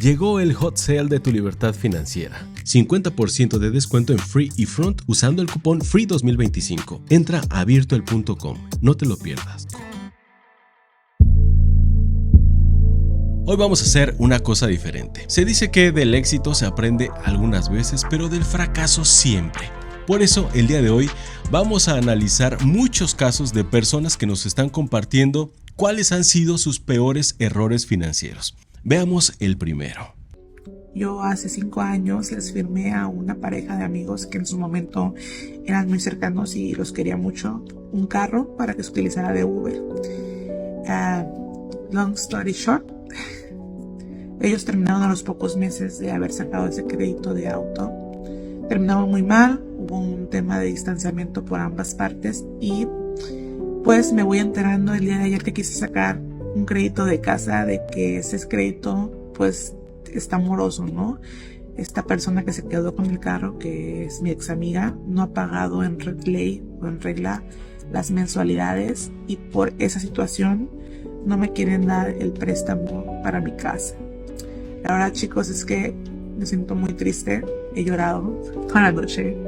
Llegó el hot sale de tu libertad financiera. 50% de descuento en Free y Front usando el cupón FREE2025. Entra a virtual.com. No te lo pierdas. Hoy vamos a hacer una cosa diferente. Se dice que del éxito se aprende algunas veces, pero del fracaso siempre. Por eso, el día de hoy vamos a analizar muchos casos de personas que nos están compartiendo cuáles han sido sus peores errores financieros. Veamos el primero. Yo hace 5 años les firmé a una pareja de amigos que en su momento eran muy cercanos y los quería mucho, un carro para que se utilizara de Uber. Long story short, ellos terminaron a los pocos meses de haber sacado ese crédito de auto. Terminaron muy mal, hubo un tema de distanciamiento por ambas partes y pues me voy enterando el día de ayer que quise sacar un crédito de casa, de que ese crédito pues está moroso, ¿no? Esta persona que se quedó con el carro, que es mi ex amiga, no ha pagado en regla las mensualidades y por esa situación no me quieren dar el préstamo para mi casa. La verdad, chicos, es que me siento muy triste, he llorado toda la noche,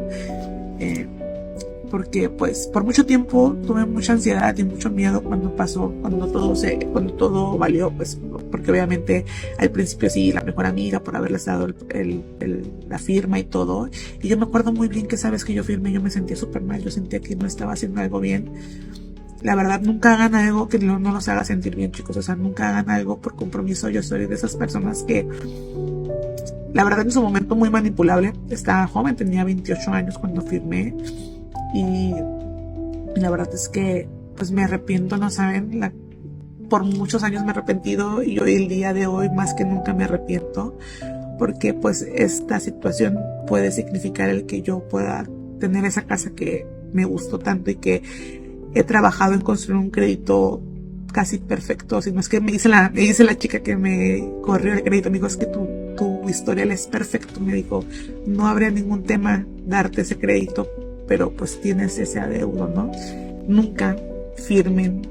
porque pues por mucho tiempo tuve mucha ansiedad y mucho miedo cuando pasó, cuando todo valió, pues porque obviamente al principio sí, la mejor amiga por haberles dado la firma y todo, y yo me acuerdo muy bien que sabes que yo firmé, yo me sentía súper mal, yo sentía que no estaba haciendo algo bien. La verdad, nunca hagan algo que no los haga sentir bien, chicos, o sea, nunca hagan algo por compromiso. Yo soy de esas personas que, la verdad, en su momento muy manipulable, estaba joven, tenía 28 años cuando firmé. Y la verdad es que pues me arrepiento, no saben, por muchos años me he arrepentido y hoy, el día de hoy, más que nunca me arrepiento, porque pues esta situación puede significar el que yo pueda tener esa casa que me gustó tanto y que he trabajado en construir un crédito casi perfecto. Si no es que me dice la chica que me corrió el crédito, me dijo, es que tu historial es perfecto, me dijo, no habría ningún tema darte ese crédito, pero pues tienes ese adeudo, ¿no? Nunca firmen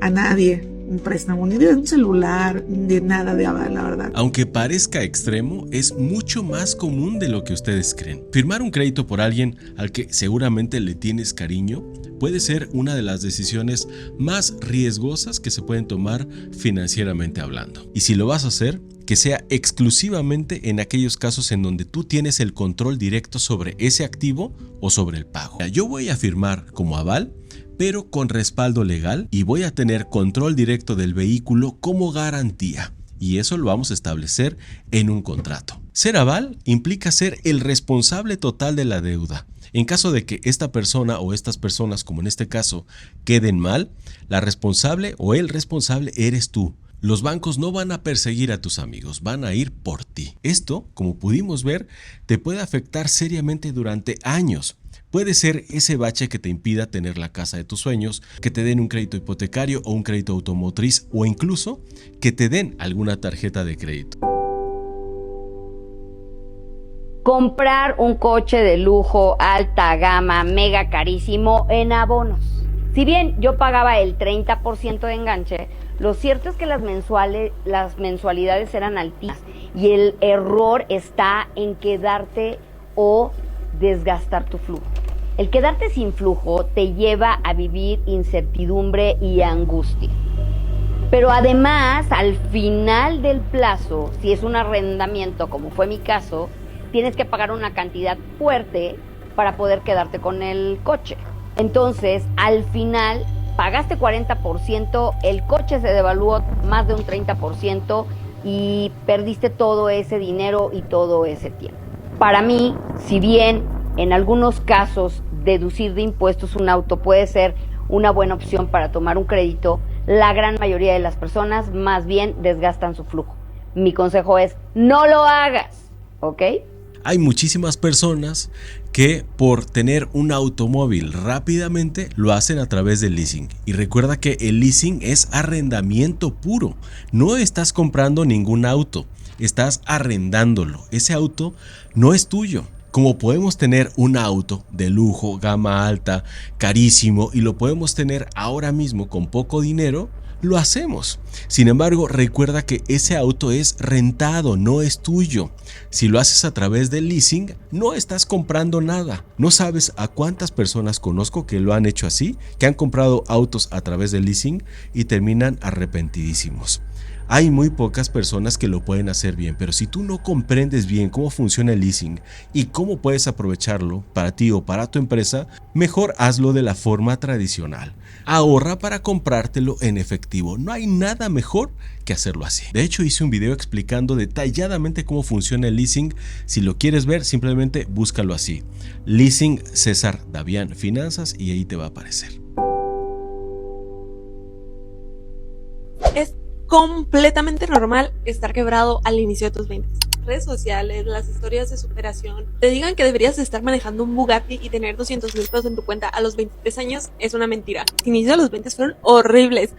a nadie un préstamo, ni de un celular, ni de nada de aval, la verdad. Aunque parezca extremo, es mucho más común de lo que ustedes creen. Firmar un crédito por alguien al que seguramente le tienes cariño puede ser una de las decisiones más riesgosas que se pueden tomar financieramente hablando. Y si lo vas a hacer, que sea exclusivamente en aquellos casos en donde tú tienes el control directo sobre ese activo o sobre el pago. Yo voy a firmar como aval, pero con respaldo legal, y voy a tener control directo del vehículo como garantía. Y eso lo vamos a establecer en un contrato. Ser aval implica ser el responsable total de la deuda. En caso de que esta persona o estas personas, como en este caso, queden mal, la responsable o el responsable eres tú. Los bancos no van a perseguir a tus amigos, van a ir por ti. Esto, como pudimos ver, te puede afectar seriamente durante años. Puede ser ese bache que te impida tener la casa de tus sueños, que te den un crédito hipotecario o un crédito automotriz, o incluso que te den alguna tarjeta de crédito. Comprar un coche de lujo, alta gama, mega carísimo en abonos. Si bien yo pagaba el 30% de enganche, lo cierto es que las mensualidades eran altísimas y el error está en quedarte o desgastar tu flujo. El quedarte sin flujo te lleva a vivir incertidumbre y angustia. Pero además, al final del plazo, si es un arrendamiento, como fue mi caso, tienes que pagar una cantidad fuerte para poder quedarte con el coche. Entonces, al final, pagaste 40%, el coche se devaluó más de un 30% y perdiste todo ese dinero y todo ese tiempo. Para mí, si bien en algunos casos deducir de impuestos un auto puede ser una buena opción para tomar un crédito, la gran mayoría de las personas más bien desgastan su flujo. Mi consejo es, no lo hagas, ¿ok? Hay muchísimas personas que por tener un automóvil rápidamente lo hacen a través del leasing. Y recuerda que el leasing es arrendamiento puro. No estás comprando ningún auto, estás arrendándolo. Ese auto no es tuyo. Como podemos tener un auto de lujo, gama alta, carísimo, y lo podemos tener ahora mismo con poco dinero, lo hacemos. Sin embargo, recuerda que ese auto es rentado, no es tuyo. Si lo haces a través del leasing, no estás comprando nada. No sabes a cuántas personas conozco que lo han hecho así, que han comprado autos a través del leasing y terminan arrepentidísimos. Hay muy pocas personas que lo pueden hacer bien, pero si tú no comprendes bien cómo funciona el leasing y cómo puedes aprovecharlo para ti o para tu empresa, mejor hazlo de la forma tradicional. Ahorra para comprártelo en efectivo. No hay nada mejor que hacerlo así. De hecho, hice un video explicando detalladamente cómo funciona el leasing. Si lo quieres ver, simplemente búscalo así. Leasing César Davián Finanzas y ahí te va a aparecer. Es completamente normal estar quebrado al inicio de tus 20. Redes sociales, las historias de superación, te digan que deberías estar manejando un Bugatti y tener 200,000 pesos en tu cuenta a los 23 años es una mentira. Los inicios de los 20 fueron horribles.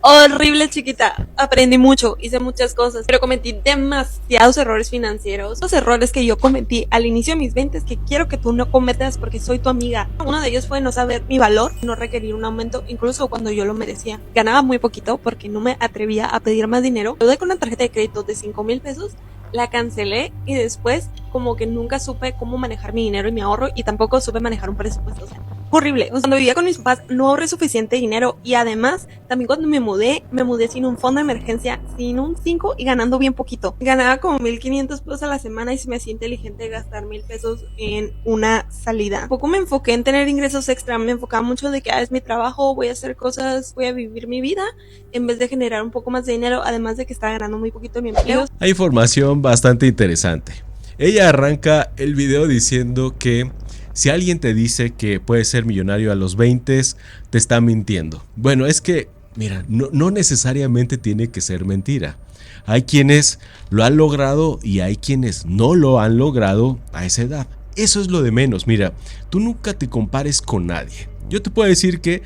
Horrible, chiquita. Aprendí mucho, hice muchas cosas, pero cometí demasiados errores financieros. Los errores que yo cometí al inicio de mis 20 que quiero que tú no cometas porque soy tu amiga. Uno de ellos fue no saber mi valor, no requerir un aumento, incluso cuando yo lo merecía. Ganaba muy poquito porque no me atrevía a pedir más dinero. Yo con una tarjeta de crédito de 5,000 pesos, la cancelé y después como que nunca supe cómo manejar mi dinero y mi ahorro y tampoco supe manejar un presupuesto. O sea, horrible. Cuando vivía con mis papás no ahorré suficiente dinero y además también cuando me mudé sin un fondo de emergencia, sin un 5 y ganando bien poquito. Ganaba como 1,500 pesos a la semana y se me hacía inteligente gastar 1,000 pesos en una salida. Poco me enfoqué en tener ingresos extra, me enfocaba mucho de que es mi trabajo, voy a hacer cosas, voy a vivir mi vida en vez de generar un poco más de dinero, además de que estaba ganando muy poquito en mi empleo. Hay información bastante interesante. Ella arranca el video diciendo que si alguien te dice que puedes ser millonario a los 20, te está mintiendo. Bueno, es que, mira, no necesariamente tiene que ser mentira. Hay quienes lo han logrado y hay quienes no lo han logrado a esa edad. Eso es lo de menos. Mira, tú nunca te compares con nadie. Yo te puedo decir que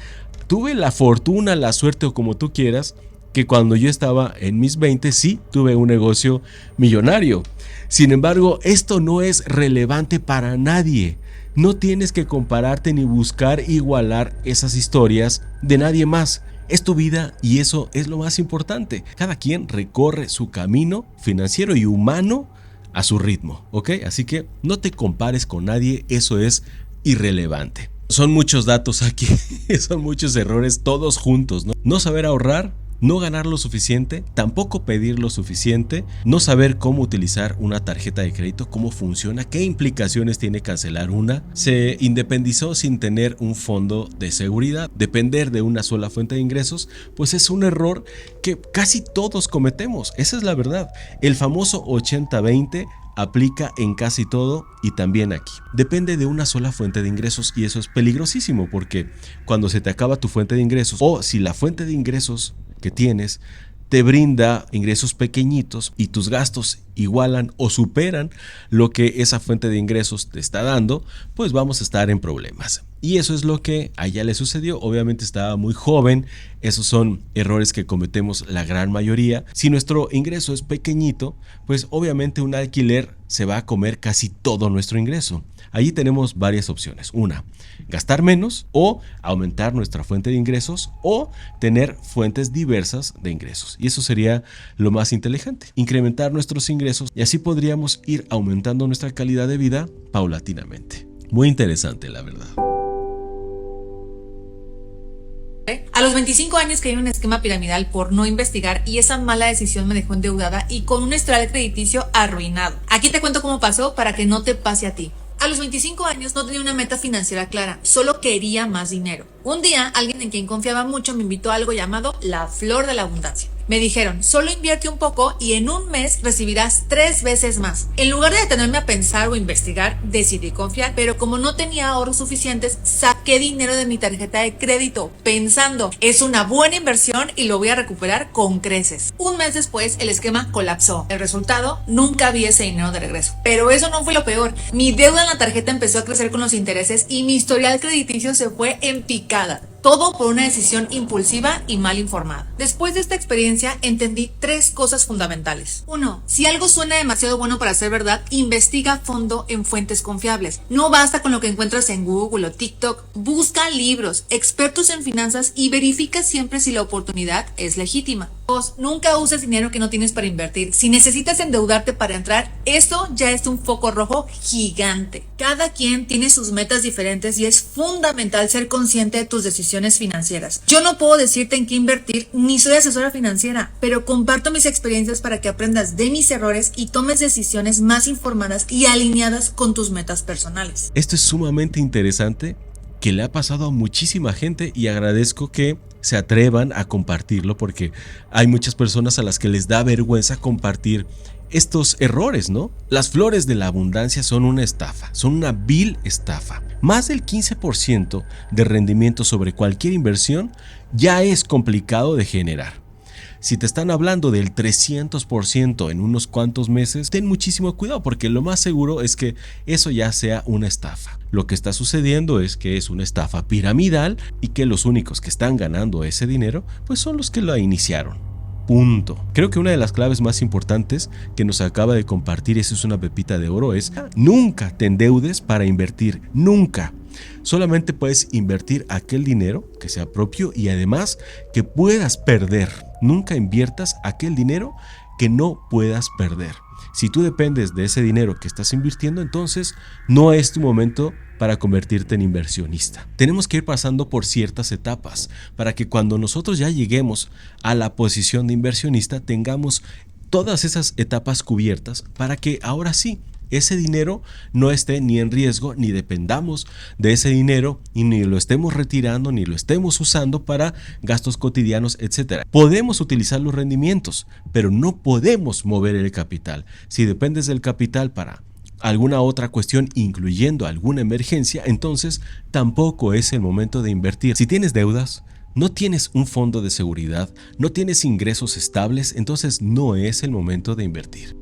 tuve la fortuna, la suerte o como tú quieras, que cuando yo estaba en mis 20 sí tuve un negocio millonario. Sin embargo, esto no es relevante para nadie. No tienes que compararte ni buscar igualar esas historias de nadie más. Es tu vida y eso es lo más importante. Cada quien recorre su camino financiero y humano a su ritmo, ¿ok? Así que no te compares con nadie, eso es irrelevante. Son muchos datos aquí, son muchos errores todos juntos, ¿no? No saber ahorrar, no ganar lo suficiente, tampoco pedir lo suficiente, no saber cómo utilizar una tarjeta de crédito, cómo funciona, qué implicaciones tiene cancelar una, se independizó sin tener un fondo de seguridad, depender de una sola fuente de ingresos, pues es un error que casi todos cometemos, esa es la verdad. El famoso 80-20 aplica en casi todo y también aquí. Depende de una sola fuente de ingresos y eso es peligrosísimo porque cuando se te acaba tu fuente de ingresos o si la fuente de ingresos que tienes te brinda ingresos pequeñitos y tus gastos igualan o superan lo que esa fuente de ingresos te está dando, pues vamos a estar en problemas. Y eso es lo que a ella le sucedió. Obviamente estaba muy joven. Esos son errores que cometemos la gran mayoría. Si nuestro ingreso es pequeñito, pues obviamente un alquiler se va a comer casi todo nuestro ingreso. Allí tenemos varias opciones. Una, gastar menos o aumentar nuestra fuente de ingresos o tener fuentes diversas de ingresos. Y eso sería lo más inteligente. Incrementar nuestros ingresos y así podríamos ir aumentando nuestra calidad de vida paulatinamente. Muy interesante, la verdad. A los 25 años caí en un esquema piramidal por no investigar y esa mala decisión me dejó endeudada y con un historial crediticio arruinado. Aquí te cuento cómo pasó para que no te pase a ti. A los 25 años no tenía una meta financiera clara, solo quería más dinero. Un día, alguien en quien confiaba mucho me invitó a algo llamado la flor de la abundancia. Me dijeron, solo invierte un poco y en un mes recibirás 3 veces más. En lugar de detenerme a pensar o investigar, decidí confiar, pero como no tenía ahorros suficientes, saqué dinero de mi tarjeta de crédito, pensando, es una buena inversión y lo voy a recuperar con creces. Un mes después, el esquema colapsó. El resultado, nunca vi ese dinero de regreso. Pero eso no fue lo peor. Mi deuda en la tarjeta empezó a crecer con los intereses y mi historial crediticio se fue en picada. Todo por una decisión impulsiva y mal informada. Después de esta experiencia entendí 3 cosas fundamentales. 1. Si algo suena demasiado bueno para ser verdad, investiga a fondo en fuentes confiables. No basta con lo que encuentras en Google o TikTok. Busca libros, expertos en finanzas y verifica siempre si la oportunidad es legítima. 2. Nunca uses dinero que no tienes para invertir. Si necesitas endeudarte para entrar, eso ya es un foco rojo gigante. Cada quien tiene sus metas diferentes y es fundamental ser consciente de tus decisiones financieras. Yo no puedo decirte en qué invertir, ni soy asesora financiera, pero comparto mis experiencias para que aprendas de mis errores y tomes decisiones más informadas y alineadas con tus metas personales. Esto es sumamente interesante, que le ha pasado a muchísima gente, y agradezco que se atrevan a compartirlo, porque hay muchas personas a las que les da vergüenza compartir estos errores, ¿no? Las flores de la abundancia son una estafa, son una vil estafa. Más del 15% de rendimiento sobre cualquier inversión ya es complicado de generar. Si te están hablando del 300% en unos cuantos meses, ten muchísimo cuidado, porque lo más seguro es que eso ya sea una estafa. Lo que está sucediendo es que es una estafa piramidal y que los únicos que están ganando ese dinero pues son los que la iniciaron. Punto. Creo que una de las claves más importantes que nos acaba de compartir, eso es una pepita de oro, es nunca te endeudes para invertir, nunca. Solamente puedes invertir aquel dinero que sea propio y además que puedas perder. Nunca inviertas aquel dinero que no puedas perder. Si tú dependes de ese dinero que estás invirtiendo, entonces no es tu momento para convertirte en inversionista. Tenemos que ir pasando por ciertas etapas para que cuando nosotros ya lleguemos a la posición de inversionista tengamos todas esas etapas cubiertas, para que ahora sí ese dinero no esté ni en riesgo, ni dependamos de ese dinero y ni lo estemos retirando, ni lo estemos usando para gastos cotidianos, etc. Podemos utilizar los rendimientos, pero no podemos mover el capital. Si dependes del capital para alguna otra cuestión, incluyendo alguna emergencia, entonces tampoco es el momento de invertir. Si tienes deudas, no tienes un fondo de seguridad, no tienes ingresos estables, entonces no es el momento de invertir.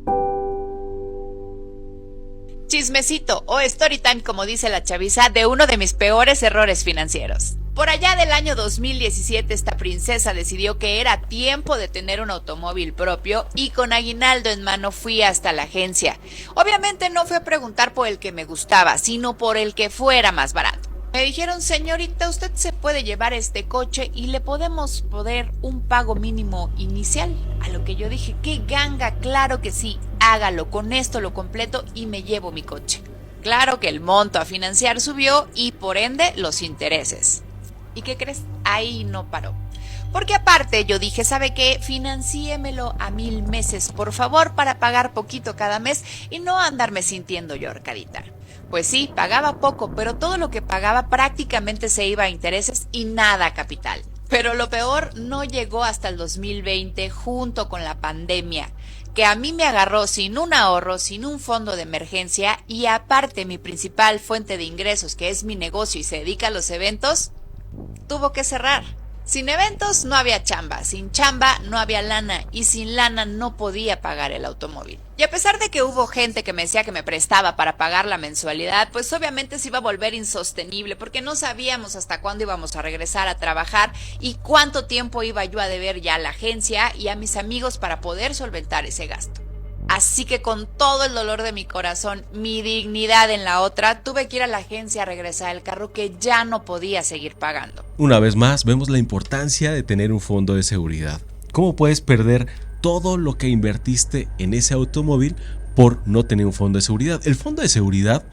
Chismecito o story time, como dice la chaviza, de uno de mis peores errores financieros. Por allá del año 2017, esta princesa decidió que era tiempo de tener un automóvil propio y con aguinaldo en mano fui hasta la agencia. Obviamente no fui a preguntar por el que me gustaba, sino por el que fuera más barato. Me dijeron: señorita, usted se puede llevar este coche y le podemos poner un pago mínimo inicial. A lo que yo dije: qué ganga, claro que sí, hágalo, con esto lo completo y me llevo mi coche. Claro que el monto a financiar subió y por ende los intereses. ¿Y qué crees? Ahí no paró. Porque aparte yo dije: ¿sabe qué? Financiémelo a 1000 meses, por favor, para pagar poquito cada mes y no andarme sintiendo yo ahorcadita. Pues sí, pagaba poco, pero todo lo que pagaba prácticamente se iba a intereses y nada a capital. Pero lo peor no llegó hasta el 2020, junto con la pandemia, que a mí me agarró sin un ahorro, sin un fondo de emergencia, y aparte mi principal fuente de ingresos, que es mi negocio y se dedica a los eventos, tuvo que cerrar. Sin eventos no había chamba, sin chamba no había lana y sin lana no podía pagar el automóvil. Y a pesar de que hubo gente que me decía que me prestaba para pagar la mensualidad, pues obviamente se iba a volver insostenible porque no sabíamos hasta cuándo íbamos a regresar a trabajar y cuánto tiempo iba yo a deber ya a la agencia y a mis amigos para poder solventar ese gasto. Así que con todo el dolor de mi corazón, mi dignidad en la otra, tuve que ir a la agencia a regresar el carro que ya no podía seguir pagando. Una vez más, vemos la importancia de tener un fondo de seguridad. ¿Cómo puedes perder todo lo que invertiste en ese automóvil por no tener un fondo de seguridad? El fondo de seguridad,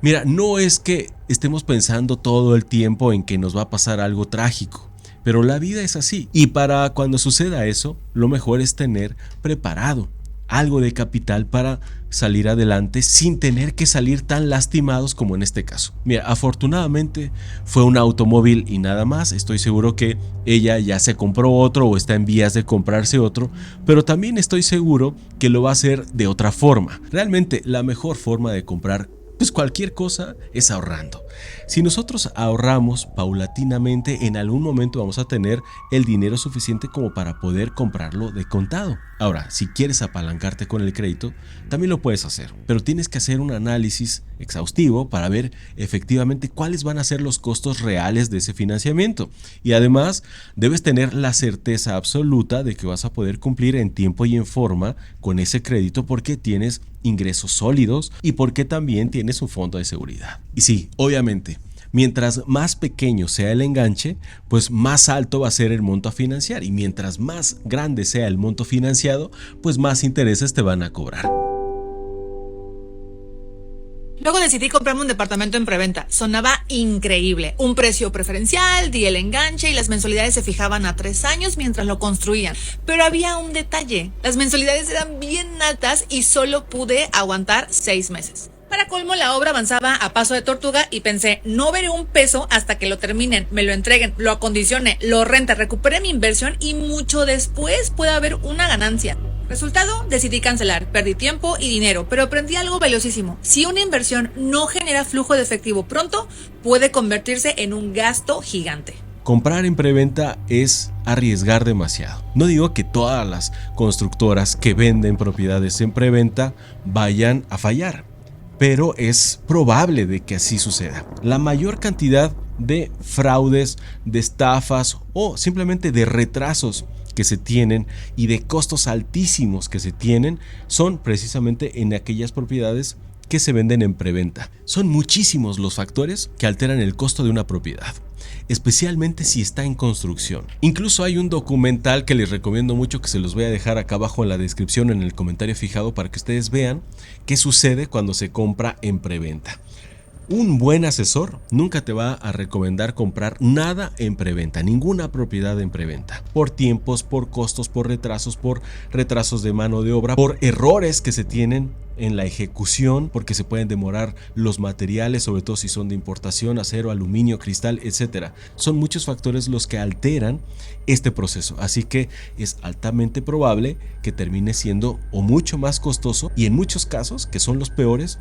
mira, no es que estemos pensando todo el tiempo en que nos va a pasar algo trágico, pero la vida es así. Y para cuando suceda eso, lo mejor es tener preparado algo de capital para salir adelante sin tener que salir tan lastimados como en este caso. Mira, afortunadamente fue un automóvil y nada más. Estoy seguro que ella ya se compró otro o está en vías de comprarse otro, pero también estoy seguro que lo va a hacer de otra forma. Realmente la mejor forma de comprar Pues cualquier cosa es ahorrando. Si nosotros ahorramos paulatinamente, en algún momento vamos a tener el dinero suficiente como para poder comprarlo de contado. Ahora, si quieres apalancarte con el crédito, también lo puedes hacer, pero tienes que hacer un análisis exhaustivo para ver efectivamente cuáles van a ser los costos reales de ese financiamiento. Y además, debes tener la certeza absoluta de que vas a poder cumplir en tiempo y en forma con ese crédito porque tienes ingresos sólidos y porque también tienes un fondo de seguridad. Y sí, obviamente, mientras más pequeño sea el enganche, pues más alto va a ser el monto a financiar, y mientras más grande sea el monto financiado, pues más intereses te van a cobrar. Luego decidí comprarme un departamento en preventa. Sonaba increíble. Un precio preferencial, di el enganche y las mensualidades se fijaban a 3 años mientras lo construían. Pero había un detalle. Las mensualidades eran bien altas y solo pude aguantar 6 meses. Para colmo, la obra avanzaba a paso de tortuga y pensé, no veré un peso hasta que lo terminen, me lo entreguen, lo acondicione, lo rente, recupere mi inversión y mucho después pueda haber una ganancia. Resultado, decidí cancelar, perdí tiempo y dinero, pero aprendí algo valiosísimo. Si una inversión no genera flujo de efectivo pronto, puede convertirse en un gasto gigante. Comprar en preventa es arriesgar demasiado. No digo que todas las constructoras que venden propiedades en preventa vayan a fallar, pero es probable de que así suceda. La mayor cantidad de fraudes, de estafas o simplemente de retrasos que se tienen y de costos altísimos que se tienen son precisamente en aquellas propiedades que se venden en preventa. Son muchísimos los factores que alteran el costo de una propiedad, especialmente si está en construcción. Incluso hay un documental que les recomiendo mucho, que se los voy a dejar acá abajo en la descripción, en el comentario fijado, para que ustedes vean qué sucede cuando se compra en preventa. Un buen asesor nunca te va a recomendar comprar nada en preventa, ninguna propiedad en preventa, por tiempos, por costos, por retrasos de mano de obra, por errores que se tienen en la ejecución, porque se pueden demorar los materiales, sobre todo si son de importación, acero, aluminio, cristal, etc. Son muchos factores los que alteran este proceso, así que es altamente probable que termine siendo o mucho más costoso, y en muchos casos, que son los peores,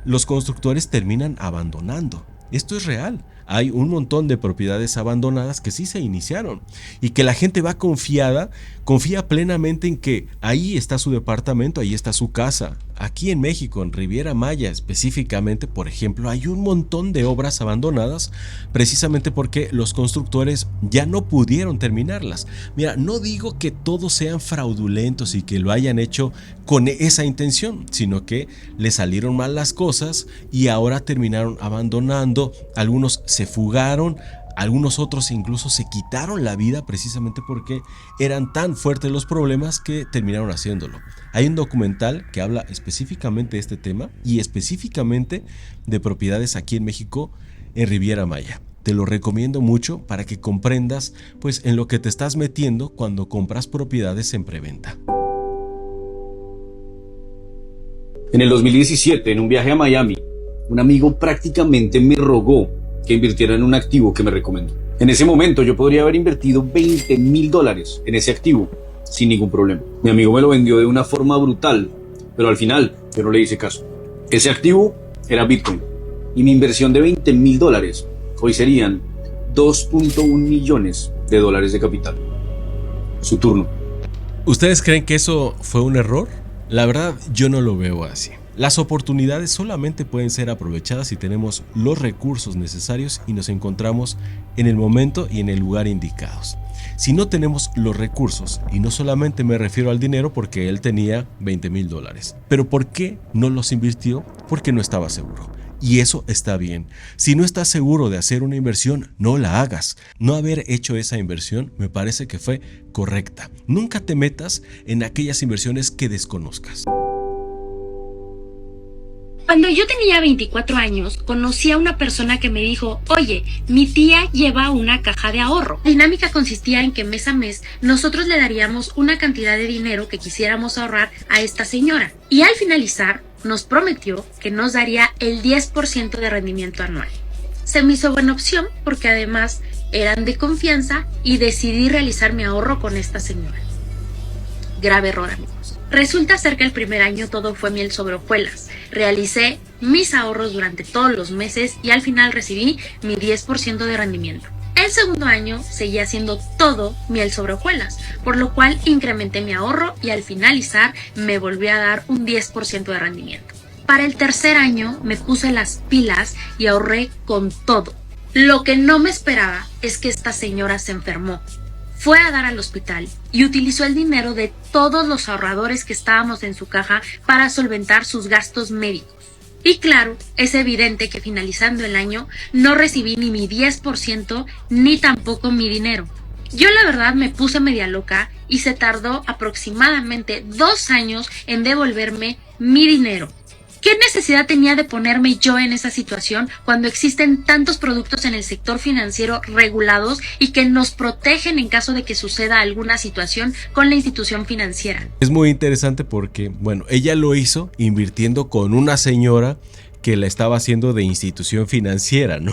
los constructores terminan abandonando. Esto es real. Hay un montón de propiedades abandonadas que sí se iniciaron y que la gente va confía plenamente en que ahí está su departamento, ahí está su casa. Aquí en México, en Riviera Maya específicamente, por ejemplo, hay un montón de obras abandonadas precisamente porque los constructores ya no pudieron terminarlas. Mira, no digo que todos sean fraudulentos y que lo hayan hecho con esa intención, sino que les salieron mal las cosas y ahora terminaron abandonando. Algunos se fugaron, algunos otros incluso se quitaron la vida precisamente porque eran tan fuertes los problemas que terminaron haciéndolo. Hay un documental que habla específicamente de este tema y específicamente de propiedades aquí en México, en Riviera Maya. Te lo recomiendo mucho para que comprendas pues en lo que te estás metiendo cuando compras propiedades en preventa. En el 2017, en un viaje a Miami, un amigo prácticamente me rogó que invirtiera en un activo que me recomendó. En ese momento yo podría haber invertido $20,000 en ese activo sin ningún problema. Mi amigo me lo vendió de una forma brutal, pero al final yo no le hice caso. Ese activo era Bitcoin y mi inversión de $20,000 hoy serían $2.1 millones de capital. Su turno. ¿Ustedes creen que eso fue un error? La verdad, yo no lo veo así. Las oportunidades solamente pueden ser aprovechadas si tenemos los recursos necesarios y nos encontramos en el momento y en el lugar indicados. Si no tenemos los recursos, y no solamente me refiero al dinero porque él tenía $20,000, pero ¿por qué no los invirtió? Porque no estaba seguro. Y eso está bien. Si no estás seguro de hacer una inversión, no la hagas. No haber hecho esa inversión me parece que fue correcta. Nunca te metas en aquellas inversiones que desconozcas. Cuando yo tenía 24 años, conocí a una persona que me dijo, oye, mi tía lleva una caja de ahorro. La dinámica consistía en que mes a mes nosotros le daríamos una cantidad de dinero que quisiéramos ahorrar a esta señora. Y al finalizar, nos prometió que nos daría el 10% de rendimiento anual. Se me hizo buena opción porque además eran de confianza y decidí realizar mi ahorro con esta señora. Grave error, amigos. Resulta ser que el primer año todo fue miel sobre hojuelas. Realicé mis ahorros durante todos los meses y al final recibí mi 10% de rendimiento. El segundo año seguía siendo todo miel sobre hojuelas, por lo cual incrementé mi ahorro y al finalizar me volví a dar un 10% de rendimiento. Para el tercer año me puse las pilas y ahorré con todo. Lo que no me esperaba es que esta señora se enfermó. Fue a dar al hospital y utilizó el dinero de todos los ahorradores que estábamos en su caja para solventar sus gastos médicos. Y claro, es evidente que finalizando el año no recibí ni mi 10% ni tampoco mi dinero. Yo la verdad me puse media loca y se tardó aproximadamente 2 años en devolverme mi dinero. ¿Qué necesidad tenía de ponerme yo en esa situación cuando existen tantos productos en el sector financiero regulados y que nos protegen en caso de que suceda alguna situación con la institución financiera? Es muy interesante porque, bueno, ella lo hizo invirtiendo con una señora que la estaba haciendo de institución financiera, ¿no?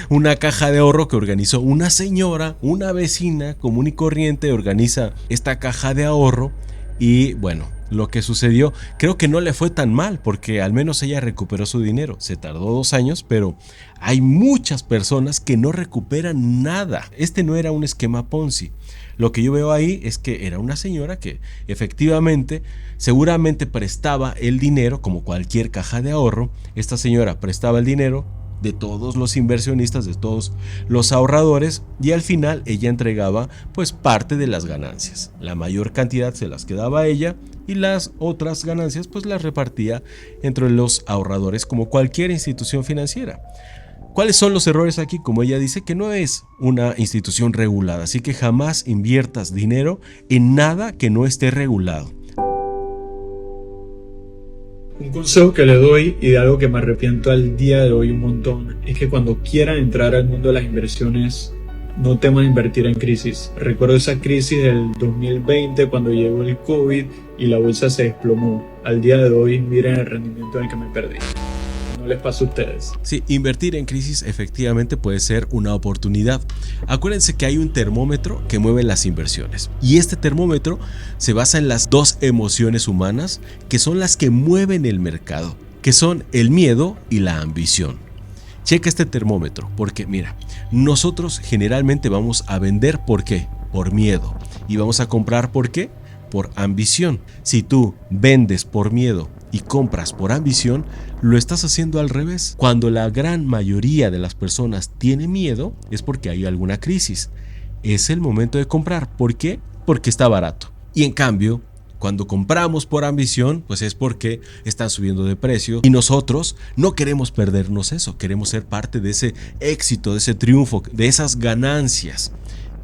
Una caja de ahorro que organizó una señora, una vecina común y corriente, organiza esta caja de ahorro y, bueno, lo que sucedió, creo que no le fue tan mal porque al menos ella recuperó su dinero. Se tardó 2 años, pero hay muchas personas que no recuperan nada. Este no era un esquema Ponzi. Lo que yo veo ahí es que era una señora que efectivamente, seguramente prestaba el dinero como cualquier caja de ahorro. Esta señora prestaba el dinero de todos los inversionistas, de todos los ahorradores y al final ella entregaba pues parte de las ganancias. La mayor cantidad se las quedaba ella y las otras ganancias pues las repartía entre los ahorradores como cualquier institución financiera. ¿Cuáles son los errores aquí? Como ella dice, que no es una institución regulada, así que jamás inviertas dinero en nada que no esté regulado. Un consejo que le doy y de algo que me arrepiento al día de hoy un montón es que cuando quieran entrar al mundo de las inversiones no teman invertir en crisis. Recuerdo esa crisis del 2020 cuando llegó el COVID y la bolsa se desplomó. Al día de hoy miren el rendimiento en el que me perdí. No les pasa a ustedes. Sí, invertir en crisis efectivamente puede ser una oportunidad. Acuérdense que hay un termómetro que mueve las inversiones y este termómetro se basa en las 2 emociones humanas que son las que mueven el mercado, que son el miedo y la ambición. Checa este termómetro porque mira, nosotros generalmente vamos a vender ¿por qué? Por miedo y vamos a comprar ¿por qué? Por ambición. Si tú vendes por miedo y compras por ambición, lo estás haciendo al revés. Cuando la gran mayoría de las personas tiene miedo es porque hay alguna crisis. Es el momento de comprar. ¿Por qué? Porque está barato. Y en cambio, cuando compramos por ambición, pues es porque están subiendo de precio y nosotros no queremos perdernos eso. Queremos ser parte de ese éxito, de ese triunfo, de esas ganancias.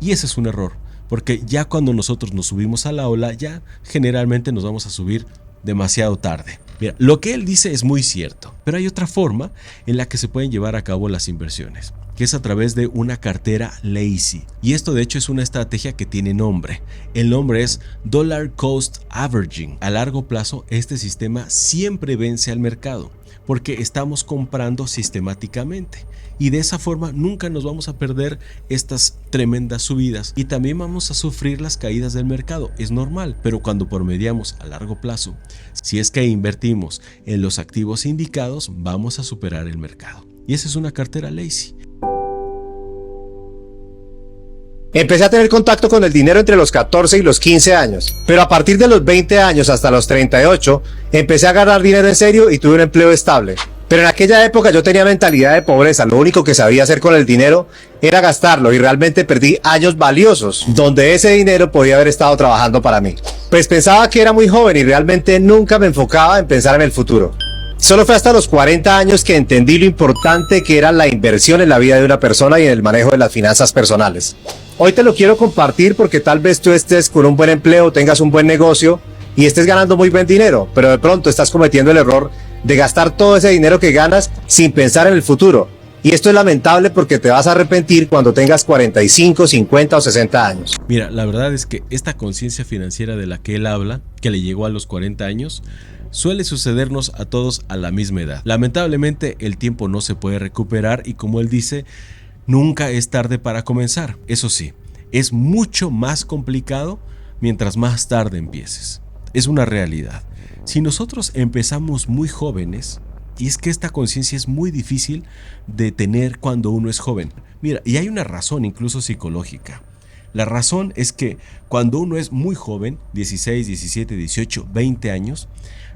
Y ese es un error, porque ya cuando nosotros nos subimos a la ola, ya generalmente nos vamos a subir demasiado tarde. Mira, lo que él dice es muy cierto, pero hay otra forma en la que se pueden llevar a cabo las inversiones, que es a través de una cartera lazy. Y esto de hecho es una estrategia que tiene nombre. El nombre es Dollar Cost Averaging. A largo plazo, este sistema siempre vence al mercado, porque estamos comprando sistemáticamente. Y de esa forma nunca nos vamos a perder estas tremendas subidas y también vamos a sufrir las caídas del mercado. Es normal, pero cuando promediamos a largo plazo, si es que invertimos en los activos indicados, vamos a superar el mercado. Y esa es una cartera lazy. Empecé a tener contacto con el dinero entre los 14 y los 15 años, pero a partir de los 20 años hasta los 38, empecé a ganar dinero en serio y tuve un empleo estable. Pero en aquella época yo tenía mentalidad de pobreza, lo único que sabía hacer con el dinero era gastarlo y realmente perdí años valiosos, donde ese dinero podía haber estado trabajando para mí. Pues pensaba que era muy joven y realmente nunca me enfocaba en pensar en el futuro. Solo fue hasta los 40 años que entendí lo importante que era la inversión en la vida de una persona y en el manejo de las finanzas personales. Hoy te lo quiero compartir porque tal vez tú estés con un buen empleo, tengas un buen negocio y estés ganando muy buen dinero, pero de pronto estás cometiendo el error de gastar todo ese dinero que ganas sin pensar en el futuro. Y esto es lamentable porque te vas a arrepentir cuando tengas 45, 50 o 60 años. Mira, la verdad es que esta conciencia financiera de la que él habla, que le llegó a los 40 años, suele sucedernos a todos a la misma edad. Lamentablemente el tiempo no se puede recuperar y como él dice, nunca es tarde para comenzar. Eso sí, es mucho más complicado mientras más tarde empieces. es una realidad. Si nosotros empezamos muy jóvenes, y es que esta conciencia es muy difícil de tener cuando uno es joven. Mira, y hay una razón incluso psicológica. La razón es que cuando uno es muy joven, 16, 17, 18, 20 años,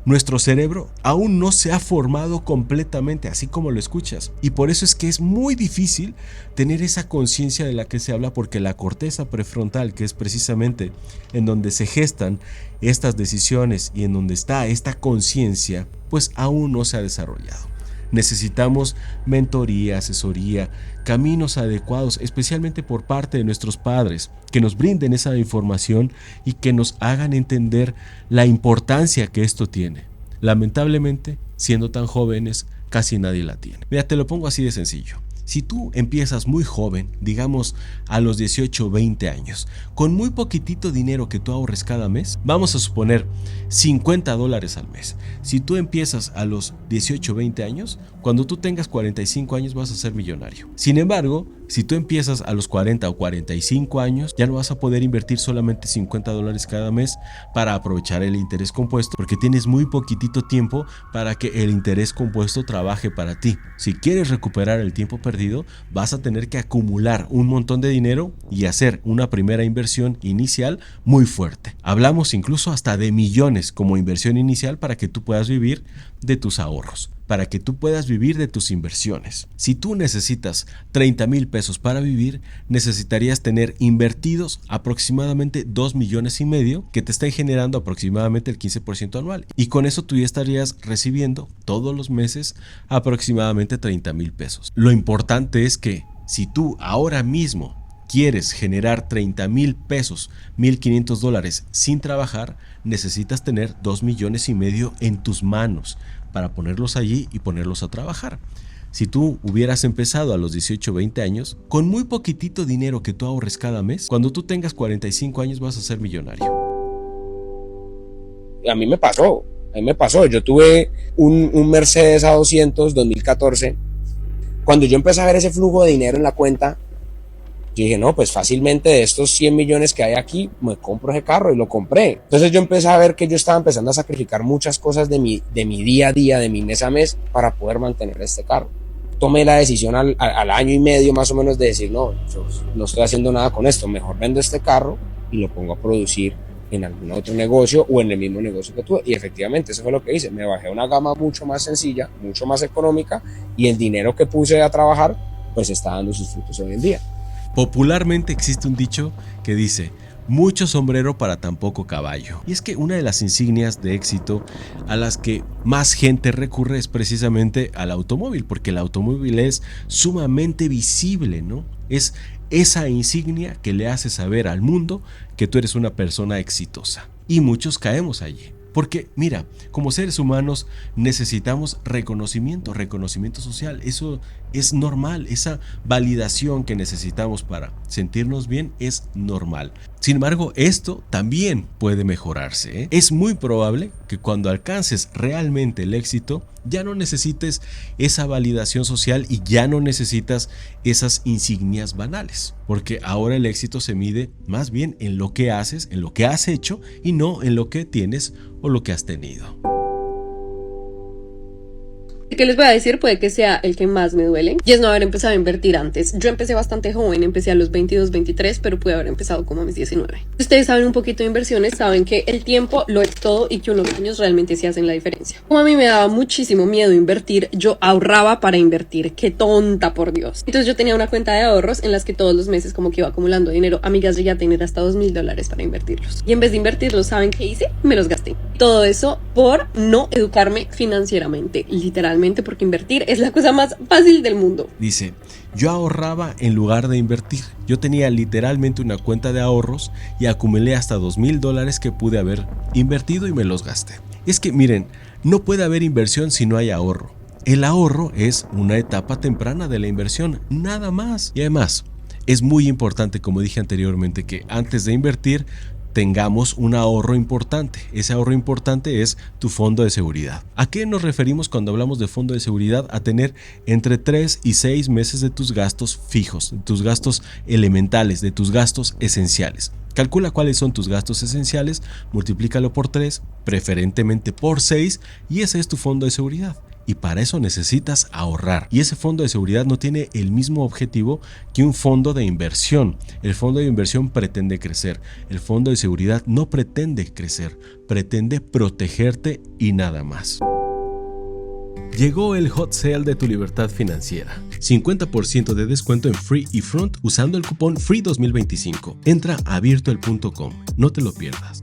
nuestro cerebro aún no se ha formado completamente, así como lo escuchas. Y por eso es que es muy difícil tener esa conciencia de la que se habla, porque la corteza prefrontal, que es precisamente en donde se gestan estas decisiones y en donde está esta conciencia, pues aún no se ha desarrollado. Necesitamos mentoría, asesoría, caminos adecuados, especialmente por parte de nuestros padres, que nos brinden esa información y que nos hagan entender la importancia que esto tiene. Lamentablemente, siendo tan jóvenes, casi nadie la tiene. Mira, te lo pongo así de sencillo. Si tú empiezas muy joven, digamos a los 18 o 20 años, con muy poquitito dinero que tú ahorres cada mes, vamos a suponer $50 al mes. Si tú empiezas a los 18 o 20 años, cuando tú tengas 45 años vas a ser millonario. Sin embargo, si tú empiezas a los 40 o 45 años, ya no vas a poder invertir solamente $50 cada mes para aprovechar el interés compuesto, porque tienes muy poquitito tiempo para que el interés compuesto trabaje para ti. Si quieres recuperar el tiempo perdido, vas a tener que acumular un montón de dinero y hacer una primera inversión inicial muy fuerte. Hablamos incluso hasta de millones como inversión inicial para que tú puedas vivir de tus ahorros, para que tú puedas vivir de tus inversiones. Si tú necesitas 30,000 pesos para vivir, necesitarías tener invertidos aproximadamente 2,5 millones que te estén generando aproximadamente el 15% anual. Y con eso tú ya estarías recibiendo todos los meses aproximadamente 30,000 pesos. Lo importante es que si tú ahora mismo quieres generar 30,000 pesos, $1,500 sin trabajar, necesitas tener 2,5 millones en tus manos para ponerlos allí y ponerlos a trabajar. Si tú hubieras empezado a los 18 o 20 años, con muy poquitito dinero que tú ahorres cada mes, cuando tú tengas 45 años vas a ser millonario. A mí me pasó. Yo tuve un Mercedes A200 2014. Cuando yo empecé a ver ese flujo de dinero en la cuenta, yo dije, no, pues fácilmente de estos 100 millones que hay aquí, me compro ese carro, y lo compré. Entonces yo empecé a ver que yo estaba empezando a sacrificar muchas cosas de mi día a día, de mi mes a mes, para poder mantener este carro. Tomé la decisión al año y medio más o menos de decir, no, yo no estoy haciendo nada con esto, mejor vendo este carro y lo pongo a producir en algún otro negocio o en el mismo negocio que tuve. Y efectivamente eso fue lo que hice. Me bajé a una gama mucho más sencilla, mucho más económica, y el dinero que puse a trabajar pues está dando sus frutos hoy en día. Popularmente existe un dicho que dice: mucho sombrero para tan poco caballo. Y es que una de las insignias de éxito a las que más gente recurre es precisamente al automóvil, porque el automóvil es sumamente visible, ¿no? Es esa insignia que le hace saber al mundo que tú eres una persona exitosa. Y muchos caemos allí. Porque mira, como seres humanos necesitamos reconocimiento social. Eso es normal, esa validación que necesitamos para sentirnos bien es normal. Sin embargo, esto también puede mejorarse, ¿eh? Es muy probable que cuando alcances realmente el éxito, ya no necesites esa validación social y ya no necesitas esas insignias banales. Porque ahora el éxito se mide más bien en lo que haces, en lo que has hecho, y no en lo que tienes o lo que has tenido. El que les voy a decir puede que sea el que más me duele, y es no haber empezado a invertir antes. Yo empecé bastante joven, empecé a los 22, 23, pero pude haber empezado como a mis 19. Si ustedes saben un poquito de inversiones, saben que el tiempo lo es todo y que unos años realmente sí hacen la diferencia. Como a mí me daba muchísimo miedo invertir, yo ahorraba para invertir. ¡Qué tonta, por Dios! Entonces yo tenía una cuenta de ahorros en las que todos los meses como que iba acumulando dinero. Amigas, llegué a tener hasta $2,000 para invertirlos. Y en vez de invertirlos, ¿saben qué hice? Me los gasté. Todo eso por no educarme financieramente, literalmente, porque invertir es la cosa más fácil del mundo. Dice: yo ahorraba en lugar de invertir. Yo tenía literalmente una cuenta de ahorros y acumulé hasta $2,000 que pude haber invertido y me los gasté. Es que miren, no puede haber inversión si no hay ahorro. El ahorro es una etapa temprana de la inversión, nada más. Y además, es muy importante, como dije anteriormente, que antes de invertir tengamos un ahorro importante. Ese ahorro importante es tu fondo de seguridad. ¿A qué nos referimos cuando hablamos de fondo de seguridad? A tener entre 3 y 6 meses de tus gastos fijos, de tus gastos elementales, de tus gastos esenciales. Calcula cuáles son tus gastos esenciales, multiplícalo por 3, preferentemente por 6, y ese es tu fondo de seguridad. Y para eso necesitas ahorrar. Y ese fondo de seguridad no tiene el mismo objetivo que un fondo de inversión. El fondo de inversión pretende crecer. El fondo de seguridad no pretende crecer, pretende protegerte y nada más. Llegó el hot sale de tu libertad financiera. 50% de descuento en Free y Front usando el cupón FREE2025. Entra a virtual.com. No te lo pierdas.